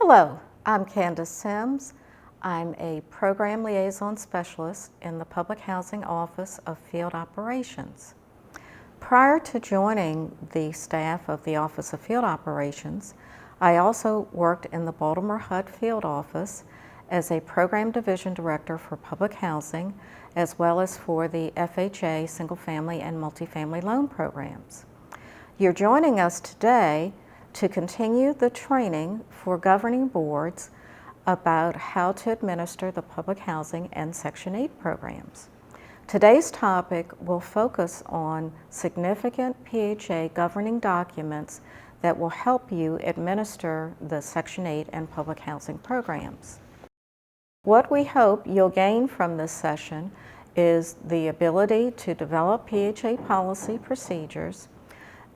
Hello, I'm Candace Sims. I'm a Program Liaison Specialist in the Public Housing Office of Field Operations. Prior to joining the staff of the Office of Field Operations, I also worked in the Baltimore HUD Field Office as a Program Division Director for Public Housing, as well as for the FHA Single Family and Multifamily Loan Programs. You're joining us today to continue the training for governing boards about how to administer the public housing and Section 8 programs. Today's topic will focus on significant PHA governing documents that will help you administer the Section 8 and public housing programs. What we hope you'll gain from this session is the ability to develop PHA policy procedures,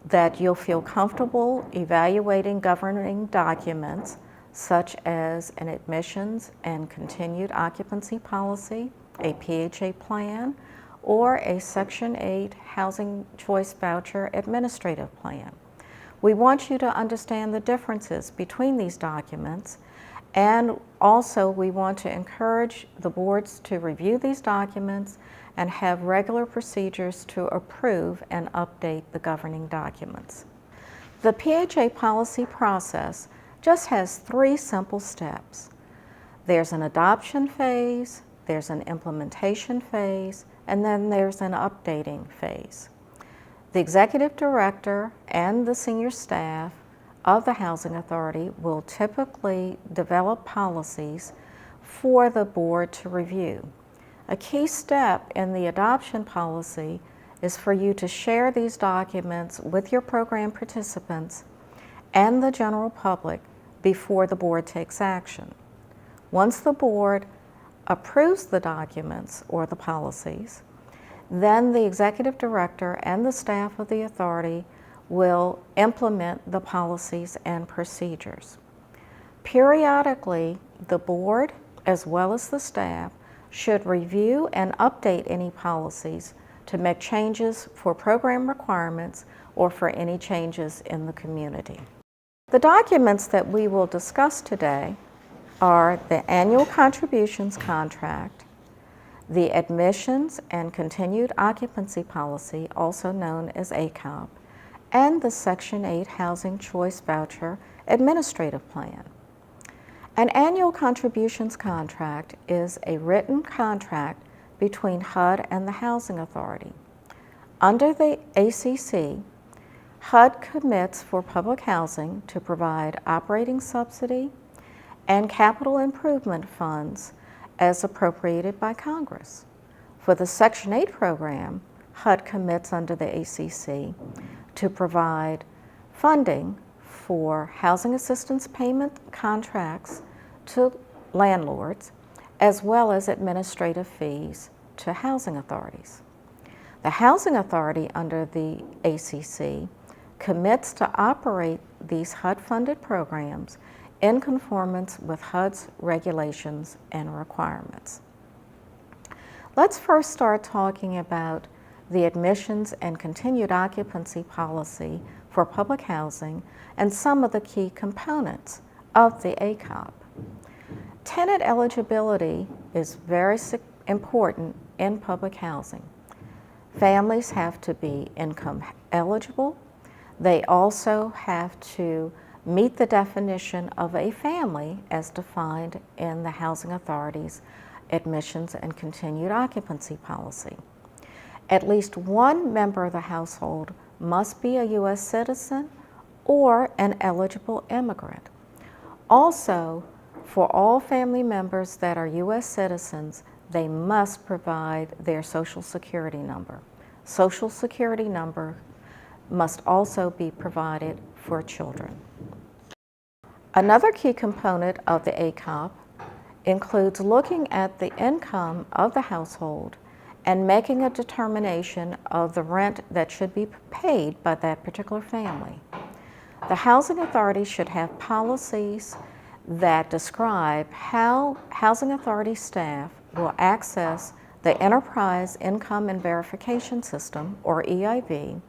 that you'll feel comfortable evaluating governing documents such as an admissions and continued occupancy policy, a PHA plan, or a Section 8 Housing Choice Voucher administrative plan. We want you to understand the differences between these documents, and also we want to encourage the boards to review these documents and have regular procedures to approve and update the governing documents. The PHA policy process just has 3 simple steps. There's an adoption phase, there's an implementation phase, and then there's an updating phase. The executive director and the senior staff of the Housing Authority will typically develop policies for the board to review. A key step in the adoption policy is for you to share these documents with your program participants and the general public before the board takes action. Once the board approves the documents or the policies, then the executive director and the staff of the authority will implement the policies and procedures. Periodically, the board, as well as the staff, should review and update any policies to make changes for program requirements or for any changes in the community. The documents that we will discuss today are the annual contributions contract, the admissions and continued occupancy policy, also known as ACOP, and the Section 8 Housing Choice Voucher administrative plan. An annual contributions contract is a written contract between HUD and the Housing Authority. Under the ACC, HUD commits for public housing to provide operating subsidy and capital improvement funds as appropriated by Congress. For the Section 8 program, HUD commits under the ACC to provide funding for housing assistance payment contracts to landlords, as well as administrative fees to housing authorities. The Housing Authority under the ACC commits to operate these HUD-funded programs in conformance with HUD's regulations and requirements. Let's first start talking about the admissions and continued occupancy policy for public housing and some of the key components of the ACOP. Tenant eligibility is very important in public housing. Families have to be income eligible. They also have to meet the definition of a family as defined in the Housing Authority's admissions and continued occupancy policy. At least one member of the household must be a U.S. citizen or an eligible immigrant. Also, for all family members that are U.S. citizens, they must provide their Social Security number. Social Security number must also be provided for children. Another key component of the ACOP includes looking at the income of the household and making a determination of the rent that should be paid by that particular family. The Housing Authority should have policies that describe how Housing Authority staff will access the Enterprise Income and Verification System, or EIV,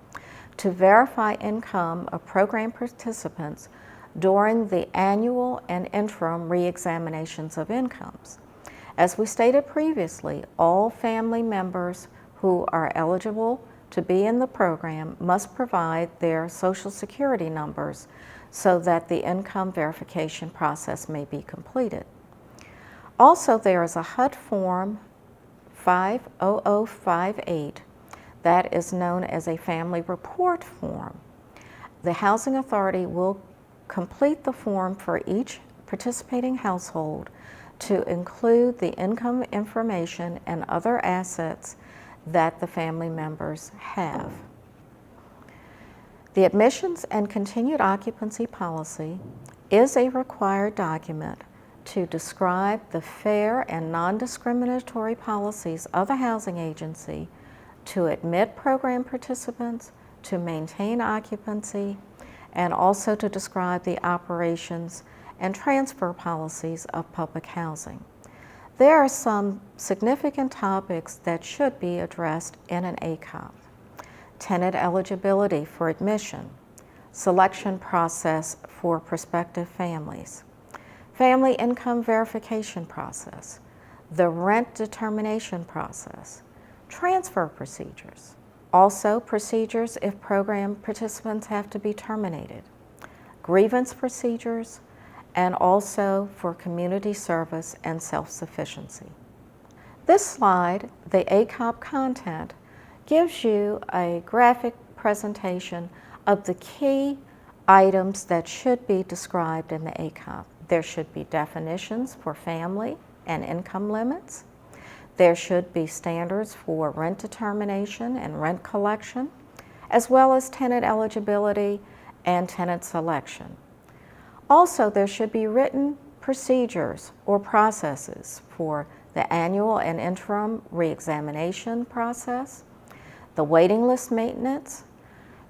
to verify income of program participants during the annual and interim reexaminations of incomes. As we stated previously, all family members who are eligible to be in the program must provide their Social Security numbers so that the income verification process may be completed. Also, there is a HUD Form 50058 that is known as a family report form. The Housing Authority will complete the form for each participating household to include the income information and other assets that the family members have. The admissions and continued occupancy policy is a required document to describe the fair and non-discriminatory policies of the housing agency to admit program participants, to maintain occupancy, and also to describe the operations and transfer policies of public housing. There are some significant topics that should be addressed in an ACOP. Tenant eligibility for admission, selection process for prospective families, family income verification process, the rent determination process, transfer procedures, also procedures if program participants have to be terminated, grievance procedures, and also for community service and self-sufficiency. This slide, the ACOP content, gives you a graphic presentation of the key items that should be described in the ACOP. There should be definitions for family and income limits. There should be standards for rent determination and rent collection, as well as tenant eligibility and tenant selection. Also, there should be written procedures or processes for the annual and interim reexamination process, the waiting list maintenance,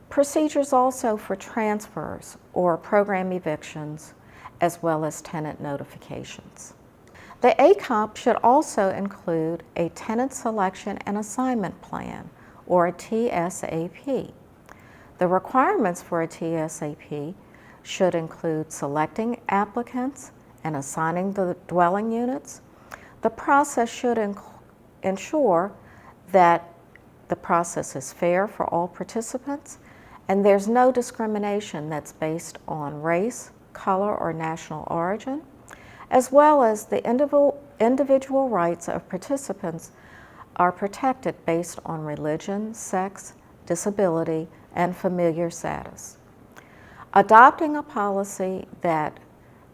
procedures also for transfers or program evictions, as well as tenant notifications. The ACOP should also include a tenant selection and assignment plan, or a TSAP. The requirements for a TSAP should include selecting applicants and assigning the dwelling units. The process should ensure that the process is fair for all participants and there's no discrimination that's based on race, color, or national origin, as well as the individual rights of participants are protected based on religion, sex, disability, and familiar status. Adopting a policy that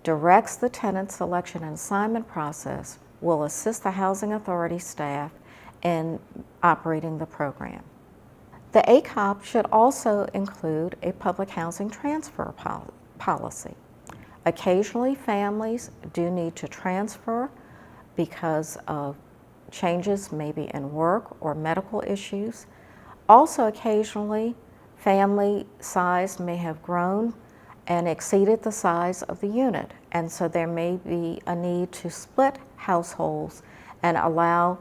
directs the tenant selection and assignment process will assist the Housing Authority staff in operating the program. The ACOP should also include a public housing transfer policy. Occasionally, families do need to transfer because of changes maybe in work or medical issues. Also, occasionally, family size may have grown and exceeded the size of the unit, and so there may be a need to split households and allow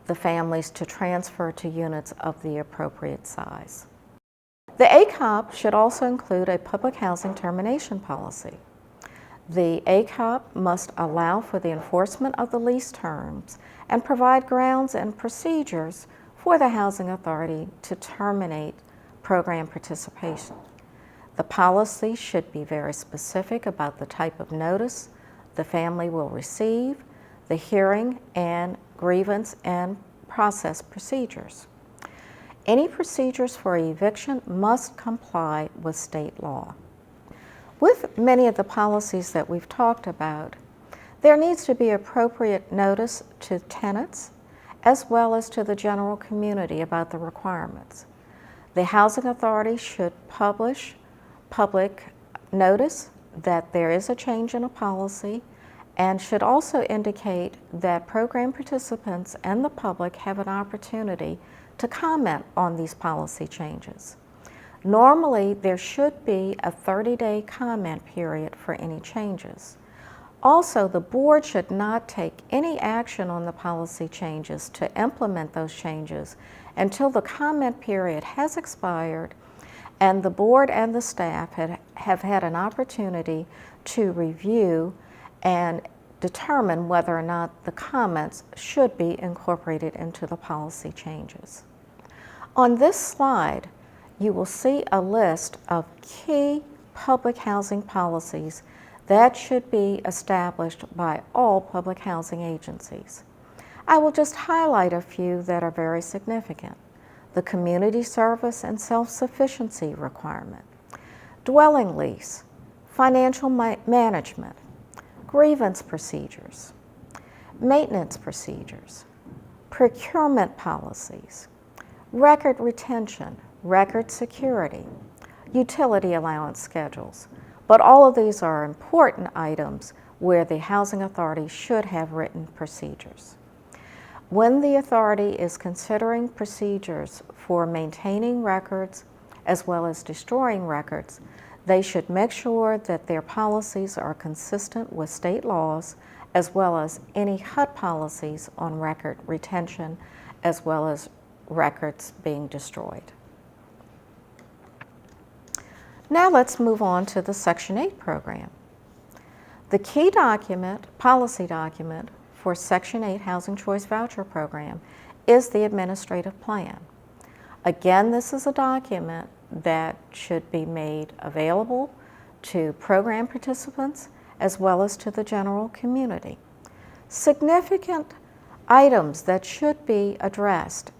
the families to transfer to units of the appropriate size. The ACOP should also include a public housing termination policy. The ACOP must allow for the enforcement of the lease terms and provide grounds and procedures for the Housing Authority to terminate program participation. The policy should be very specific about the type of notice the family will receive, the hearing and grievance and process procedures. Any procedures for eviction must comply with state law. With many of the policies that we've talked about, there needs to be appropriate notice to tenants as well as to the general community about the requirements. The Housing Authority should publish public notice that there is a change in a policy and should also indicate that program participants and the public have an opportunity to comment on these policy changes. Normally, there should be a 30-day comment period for any changes. Also, the board should not take any action on the policy changes to implement those changes until the comment period has expired and the board and the staff have had an opportunity to review and determine whether or not the comments should be incorporated into the policy changes. On this slide, you will see a list of key public housing policies that should be established by all public housing agencies. I will just highlight a few that are very significant. The community service and self-sufficiency requirement, dwelling lease, financial management, grievance procedures, maintenance procedures, procurement policies, record retention, record security, utility allowance schedules. But all of these are important items where the housing authority should have written procedures. When the authority is considering procedures for maintaining records as well as destroying records, they should make sure that their policies are consistent with state laws as well as any HUD policies on record retention as well as records being destroyed. Now let's move on to the Section 8 program. The key document, policy document, for Section 8 Housing Choice Voucher Program is the administrative plan. Again, this is a document that should be made available to program participants as well as to the general community. Significant items that should be addressed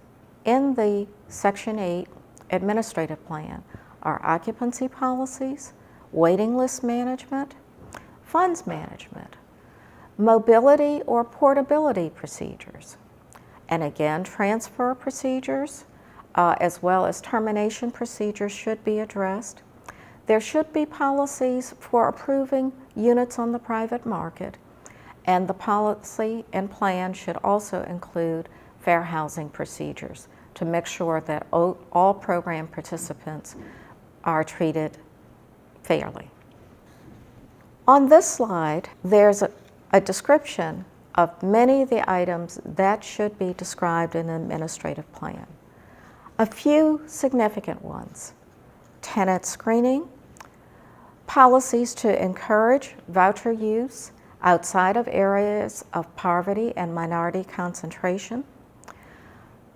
in the Section 8 administrative plan are occupancy policies, waiting list management, funds management, mobility or portability procedures, and again, transfer procedures as well as termination procedures should be addressed. There should be policies for approving units on the private market, and the policy and plan should also include fair housing procedures to make sure that all program participants are treated fairly. On this slide, there's a description of many of the items that should be described in an administrative plan. A few significant ones: tenant screening, policies to encourage voucher use outside of areas of poverty and minority concentration.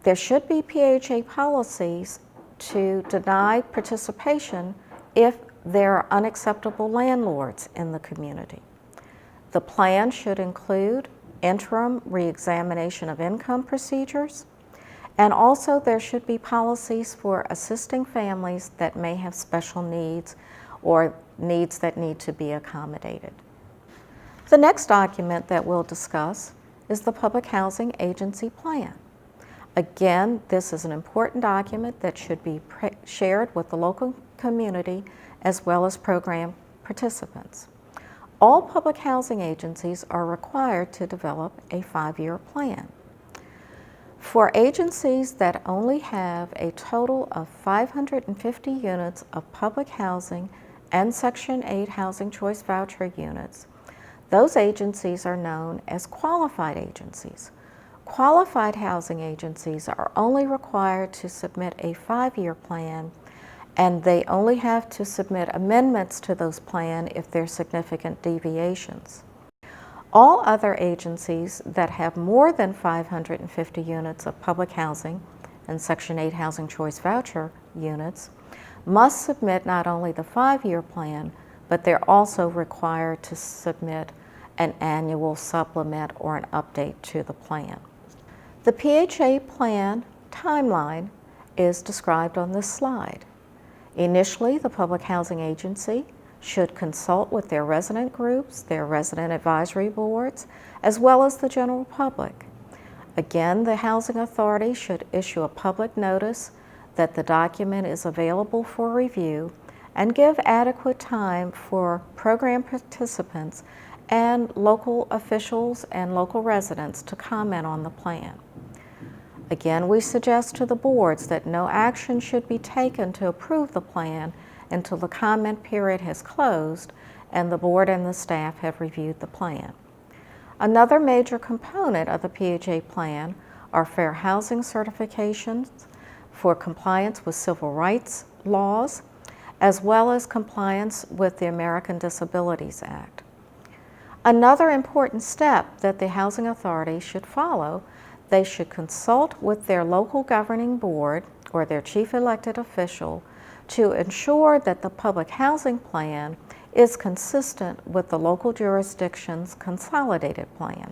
There should be PHA policies to deny participation if there are unacceptable landlords in the community. The plan should include interim reexamination of income procedures, and also there should be policies for assisting families that may have special needs or needs that need to be accommodated. The next document that we'll discuss is the Public Housing Agency Plan. Again, this is an important document that should be shared with the local community as well as program participants. All public housing agencies are required to develop a 5-year plan. For agencies that only have a total of 550 units of public housing and Section 8 Housing Choice Voucher units, those agencies are known as qualified agencies. Qualified housing agencies are only required to submit a 5-year plan, and they only have to submit amendments to those plans if there are significant deviations. All other agencies that have more than 550 units of public housing and Section 8 Housing Choice Voucher units must submit not only the 5-year plan, but they're also required to submit an annual supplement or an update to the plan. The PHA plan timeline is described on this slide. Initially, the Public Housing Agency should consult with their resident groups, their resident advisory boards, as well as the general public. Again, the Housing Authority should issue a public notice that the document is available for review and give adequate time for program participants and local officials and local residents to comment on the plan. Again, we suggest to the boards that no action should be taken to approve the plan until the comment period has closed and the board and the staff have reviewed the plan. Another major component of the PHA plan are fair housing certifications for compliance with civil rights laws as well as compliance with the American Disabilities Act. Another important step that the Housing Authority should follow, they should consult with their local governing board or their chief elected official to ensure that the public housing plan is consistent with the local jurisdiction's consolidated plan.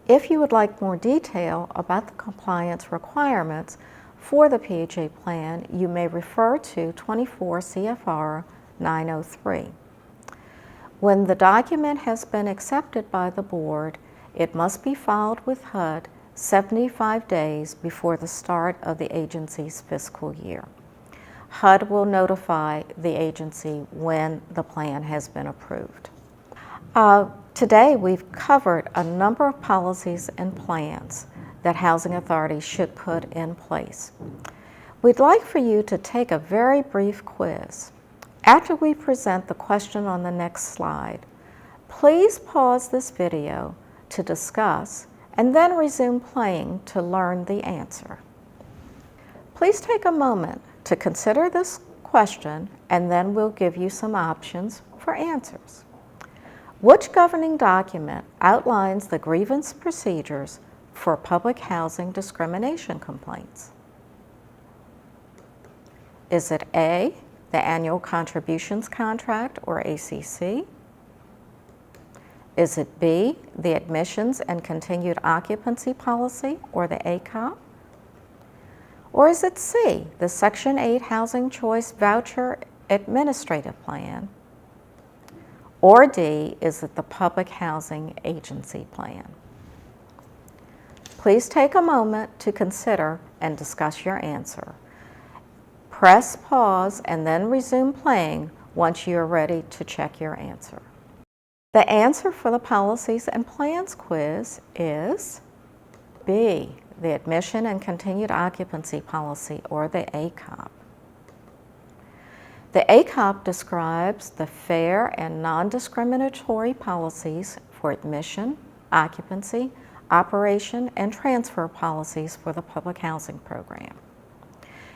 If you would like more detail about the compliance requirements for the PHA plan, you may refer to 24 CFR 903. When the document has been accepted by the board, it must be filed with HUD 75 days before the start of the agency's fiscal year. HUD will notify the agency when the plan has been approved. Today we've covered a number of policies and plans that housing authorities should put in place. We'd like for you to take a very brief quiz. After we present the question on the next slide, please pause this video to discuss and then resume playing to learn the answer. Please take a moment to consider this question and then we'll give you some options for answers. Which governing document outlines the grievance procedures for public housing discrimination complaints? Is it A, the Annual Contributions Contract, or ACC? Is it B, the Admissions and Continued Occupancy Policy, or the ACOP? Or is it C, the Section 8 Housing Choice Voucher Administrative Plan? Or D, is it the Public Housing Agency Plan? Please take a moment to consider and discuss your answer. Press pause and then resume playing once you are ready to check your answer. The answer for the Policies and Plans quiz is B, the Admission and Continued Occupancy Policy, or the ACOP. The ACOP describes the fair and non-discriminatory policies for admission, occupancy, operation, and transfer policies for the public housing program.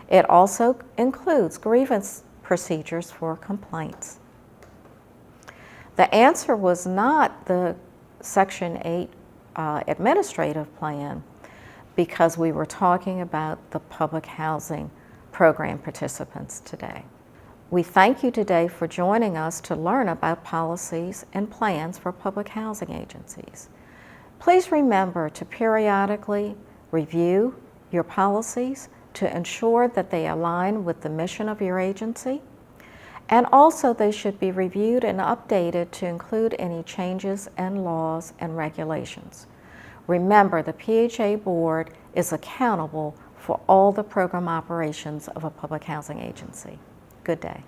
It also includes grievance procedures for complaints. The answer was not the Section 8 administrative plan because we were talking about the public housing program participants today. We thank you today for joining us to learn about policies and plans for public housing agencies. Please remember to periodically review your policies to ensure that they align with the mission of your agency, and also they should be reviewed and updated to include any changes in laws and regulations. Remember, the PHA board is accountable for all the program operations of a public housing agency. Good day.